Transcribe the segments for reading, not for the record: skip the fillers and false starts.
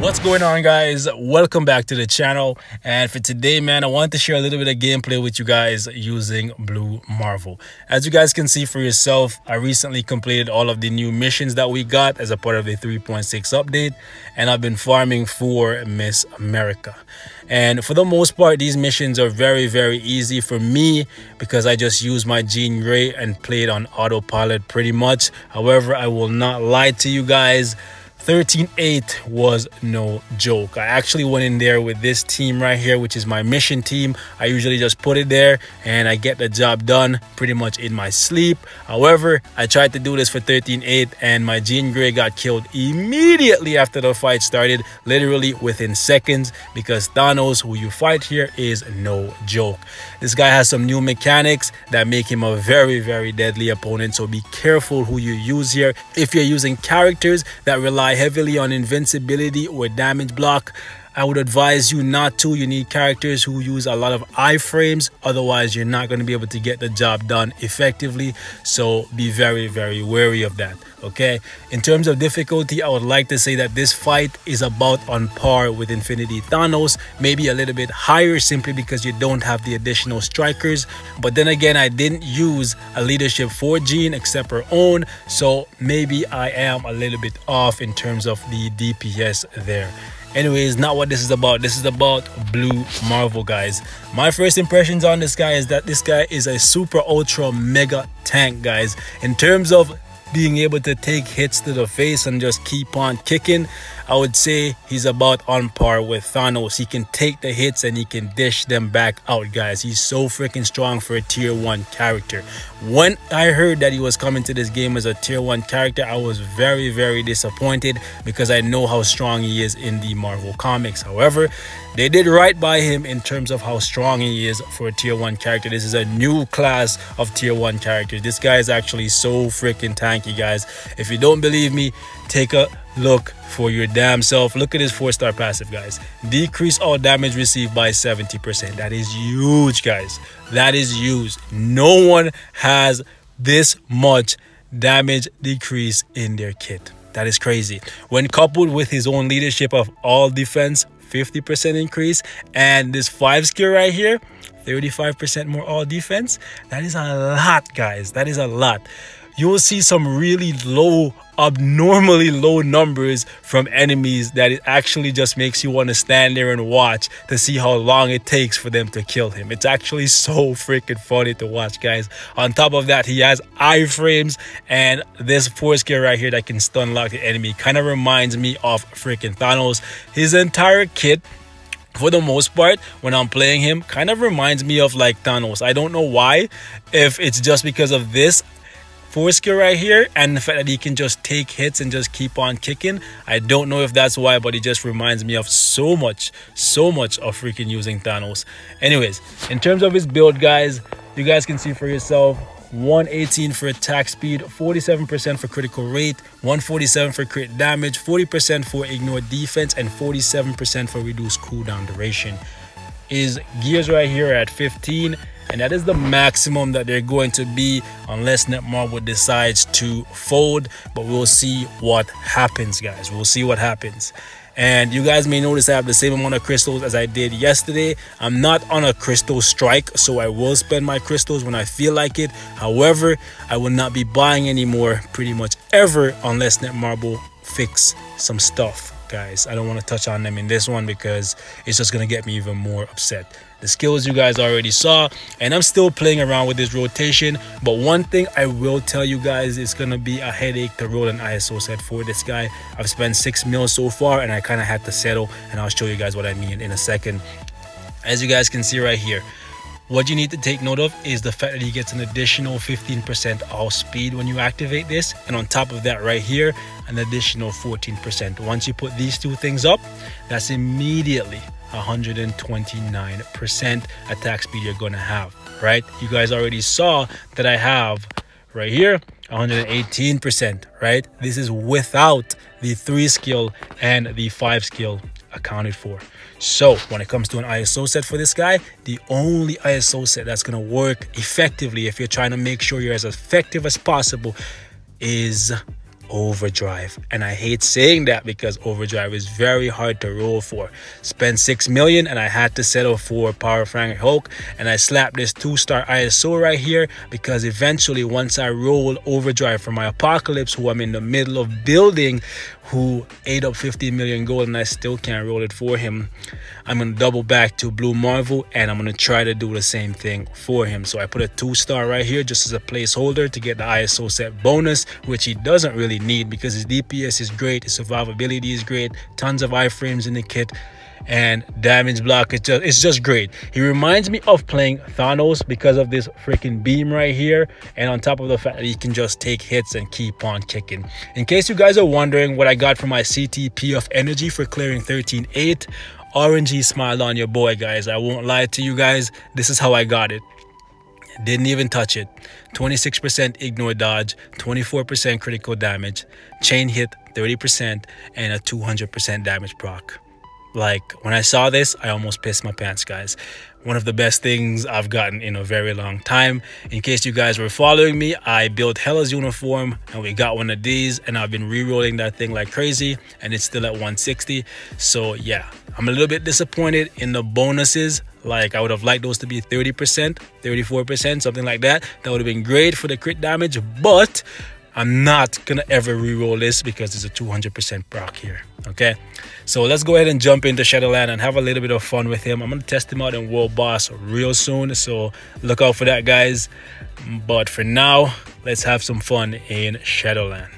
What's going on, guys? Welcome back to the channel. And for today, man, I want to share a little bit of gameplay with you guys using Blue Marvel. As you guys can see for yourself, I recently completed all of the new missions that we got as a part of the 3.6 update, and I've been farming for Miss America. And for the most part, these missions are very easy for me because I just use my Jean Grey and play it on autopilot pretty much. However, I will not lie to you guys, 13-8 was no joke. I actually went in there with this team right here, which is my mission team. I usually just put it there and I get the job done pretty much in my sleep. However, I tried to do this for 13-8 and my Jean Grey got killed immediately after the fight started, literally within seconds, because Thanos, who you fight here, is no joke. This guy has some new mechanics that make him a very deadly opponent, so be careful who you use here. If you're using characters that rely heavily on invincibility or damage block, I would advise you not to. You need characters who use a lot of iframes, otherwise you're not going to be able to get the job done effectively. So be very wary of that. Okay, in terms of difficulty, I would like to say that this fight is about on par with Infinity Thanos, maybe a little bit higher simply because you don't have the additional strikers. But then again, I didn't use a leadership for Jean except her own, so maybe I am a little bit off in terms of the DPS there. Anyways, not what this is about. This is about Blue Marvel, guys. My first impressions on this guy is that this guy is a super ultra mega tank, guys. In terms of being able to take hits to the face and just keep on kicking, I would say he's about on par with Thanos. He can take the hits and he can dish them back out, guys. He's so freaking strong for a tier 1 character. When I heard that he was coming to this game as a tier 1 character, I was very disappointed because I know how strong he is in the Marvel comics. However, they did right by him in terms of how strong he is for a tier 1 character. This is a new class of tier 1 characters. This guy is actually so freaking tanky, guys. If you don't believe me, take a look for your damn self. Look at his 4-star passive, guys. Decrease all damage received by 70%. That is huge, guys. That is huge. No one has this much damage decrease in their kit. That is crazy. When coupled with his own leadership of all defense, 50% increase, and this 5 skill right here, 35% more all defense, that is a lot, guys. That is a lot. You will see some really low, abnormally low numbers from enemies that it actually just makes you want to stand there and watch to see how long it takes for them to kill him. It's actually so freaking funny to watch, guys. On top of that, he has iframes, and this 4 skill right here that can stun lock the enemy kind of reminds me of freaking Thanos. His entire kit, for the most part, when I'm playing him, kind of reminds me of like Thanos. I don't know why, if it's just because of this 4 skill right here and the fact that he can just take hits and just keep on kicking. I don't know if that's why, but it just reminds me of so much of freaking using Thanos. Anyways, in terms of his build, guys, you guys can see for yourself, 118 for attack speed, 47% for critical rate, 147 for crit damage, 40% for ignore defense, and 47% for reduced cooldown duration. His gears right here are at 15, and that is the maximum that they're going to be unless Netmarble decides to fold. But we'll see what happens, guys. We'll see what happens. And you guys may notice I have the same amount of crystals as I did yesterday. I'm not on a crystal strike, so I will spend my crystals when I feel like it. However, I will not be buying anymore pretty much ever unless Netmarble fix some stuff, guys. I don't want to touch on them in this one because it's just going to get me even more upset. The skills you guys already saw, and I'm still playing around with this rotation. But one thing I will tell you guys, is going to be a headache to roll an ISO set for this guy. I've spent 6 mil so far and I kind of had to settle, and I'll show you guys what I mean in a second. As you guys can see right here, what you need to take note of is the fact that he gets an additional 15% off speed when you activate this, and on top of that right here, an additional 14%. Once you put these two things up, that's immediately 129% attack speed you're gonna have, right? You guys already saw that I have right here 118%, right? This is without the 3 skill and the 5 skill accounted for. So when it comes to an ISO set for this guy, the only ISO set that's going to work effectively if you're trying to make sure you're as effective as possible is Overdrive. And I hate saying that because Overdrive is very hard to roll for. Spent 6 million and I had to settle for Power Frank Hulk, and I slapped this 2-star ISO right here because eventually once I roll Overdrive for my Apocalypse, who I'm in the middle of building, who ate up 15 million gold, and I still can't roll it for him, I'm going to double back to Blue Marvel and I'm going to try to do the same thing for him. So I put a 2-star right here just as a placeholder to get the ISO set bonus, which he doesn't really need because his DPS is great, his survivability is great, tons of iframes in the kit, and damage block it's just great. He reminds me of playing Thanos because of this freaking beam right here, and on top of the fact that he can just take hits and keep on kicking. In case you guys are wondering what I got for my CTP of energy for clearing 13-8, RNG smiled on your boy, guys. I won't lie to you guys, this is how I got it. Didn't even touch it. 26% ignore dodge, 24% critical damage, chain hit 30%, and a 200% damage proc. Like, when I saw this, I almost pissed my pants, guys. One of the best things I've gotten in a very long time. In case you guys were following me, I built Hela's uniform and we got one of these, and I've been re-rolling that thing like crazy and it's still at 160. So yeah, I'm a little bit disappointed in the bonuses. Like, I would have liked those to be 30%, 34%, something like that. That would have been great for the crit damage, but I'm not gonna ever re-roll this because it's a 200% proc here. Okay, so let's go ahead and jump into Shadowland and have a little bit of fun with him. I'm gonna test him out in World Boss real soon, so look out for that, guys. But for now, let's have some fun in Shadowland.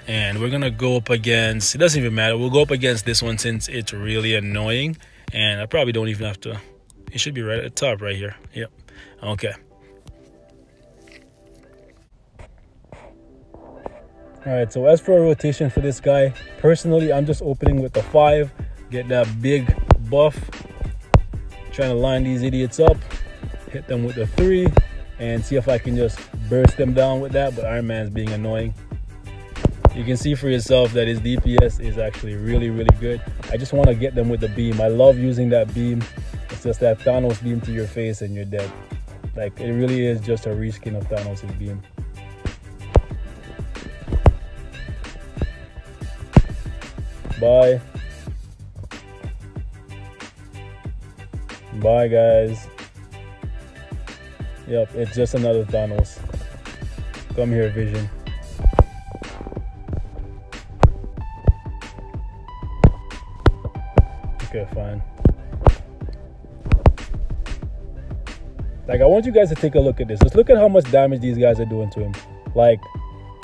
And we're gonna go up against, it doesn't even matter, we'll go up against this one since it's really annoying, and I probably don't even have to, it should be right at the top right here. Yep. Okay. Alright, so as for a rotation for this guy, personally I'm just opening with the 5, get that big buff, trying to line these idiots up, hit them with the 3, and see if I can just burst them down with that. But Iron Man's being annoying. You can see for yourself that his DPS is actually really good. I just want to get them with the beam. I love using that beam. It's just that Thanos beam to your face and you're dead. Like, it really is just a reskin of Thanos' beam. Bye. Bye, guys. Yep, it's just another Thanos. Come here, Vision. Okay, fine. Like, I want you guys to take a look at this. Let's look at how much damage these guys are doing to him. Like,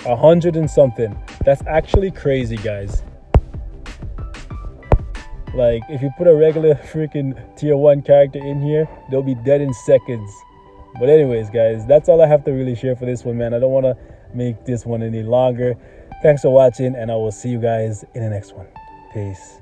100 and something. That's actually crazy, guys. Like, if you put a regular freaking tier 1 character in here, they'll be dead in seconds. But anyways, guys, that's all I have to really share for this one, man. I don't want to make this one any longer. Thanks for watching, and I will see you guys in the next one. Peace.